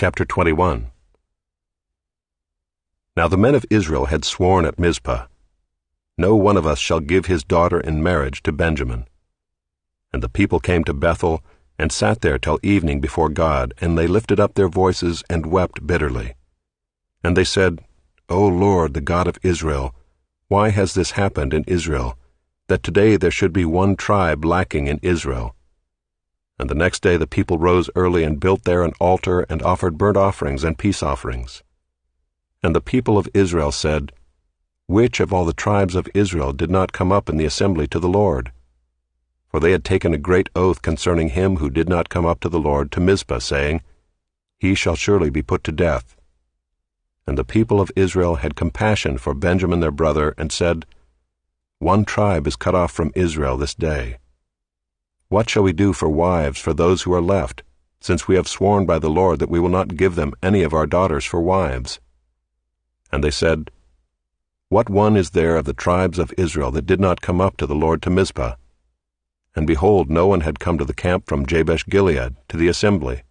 Chapter 21. Now the men of Israel had sworn at Mizpah, "No one of us shall give his daughter in marriage to Benjamin." And the people came to Bethel, and sat there till evening before God, and they lifted up their voices and wept bitterly. And they said, "O Lord, the God of Israel, why has this happened in Israel, that today there should be one tribe lacking in Israel?" And the next day the people rose early and built there an altar and offered burnt offerings and peace offerings. And the people of Israel said, "Which of all the tribes of Israel did not come up in the assembly to the Lord?" For they had taken a great oath concerning him who did not come up to the Lord to Mizpah, saying, "He shall surely be put to death." And the people of Israel had compassion for Benjamin their brother, and said, "One tribe is cut off from Israel this day. What shall we do for wives for those who are left, since we have sworn by the Lord that we will not give them any of our daughters for wives?" And they said, "What one is there of the tribes of Israel that did not come up to the Lord to Mizpah?" And behold, no one had come to the camp from Jabesh-Gilead to the assembly.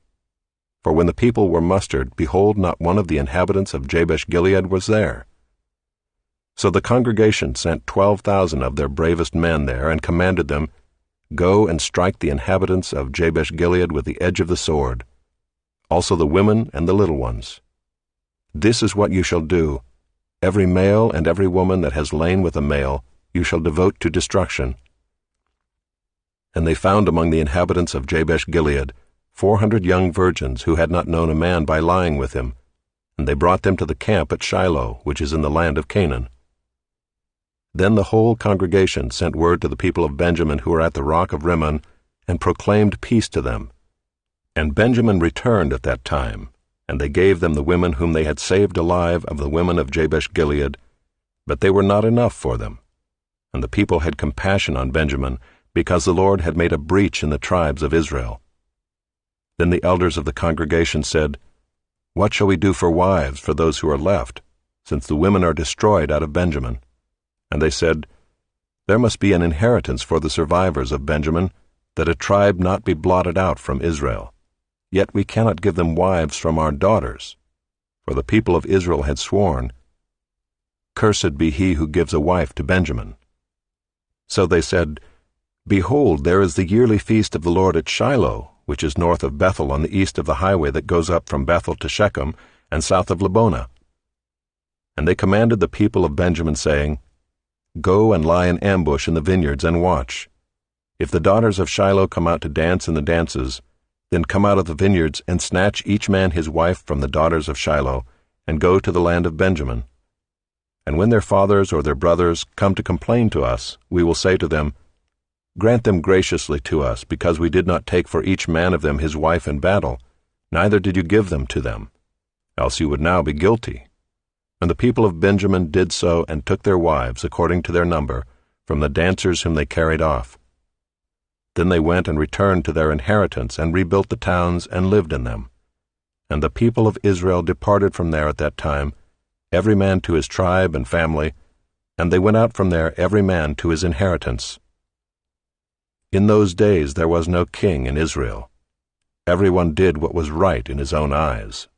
For when the people were mustered, behold, not one of the inhabitants of Jabesh-Gilead was there. So the congregation sent 12,000 of their bravest men there, and commanded them, "Go and strike the inhabitants of Jabesh-Gilead with the edge of the sword, also the women and the little ones. This is what you shall do: every male and every woman that has lain with a male you shall devote to destruction." And they found among the inhabitants of Jabesh-Gilead 400 young virgins who had not known a man by lying with him, and they brought them to the camp at Shiloh, which is in the land of Canaan. Then the whole congregation sent word to the people of Benjamin who were at the rock of Rimmon, and proclaimed peace to them. And Benjamin returned at that time, and they gave them the women whom they had saved alive of the women of Jabesh-Gilead, but they were not enough for them. And the people had compassion on Benjamin, because the Lord had made a breach in the tribes of Israel. Then the elders of the congregation said, "What shall we do for wives for those who are left, since the women are destroyed out of Benjamin?" And they said, "There must be an inheritance for the survivors of Benjamin, that a tribe not be blotted out from Israel. Yet we cannot give them wives from our daughters." For the people of Israel had sworn, "Cursed be he who gives a wife to Benjamin." So they said, "Behold, there is the yearly feast of the Lord at Shiloh, which is north of Bethel on the east of the highway that goes up from Bethel to Shechem, and south of Lebonah." And they commanded the people of Benjamin, saying, "Go and lie in ambush in the vineyards and watch. If the daughters of Shiloh come out to dance in the dances, then come out of the vineyards and snatch each man his wife from the daughters of Shiloh, and go to the land of Benjamin. And when their fathers or their brothers come to complain to us, we will say to them, Grant them graciously to us, because we did not take for each man of them his wife in battle, neither did you give them to them, else you would now be guilty." And the people of Benjamin did so, and took their wives, according to their number, from the dancers whom they carried off. Then they went and returned to their inheritance, and rebuilt the towns, and lived in them. And the people of Israel departed from there at that time, every man to his tribe and family, and they went out from there every man to his inheritance. In those days there was no king in Israel. Everyone did what was right in his own eyes.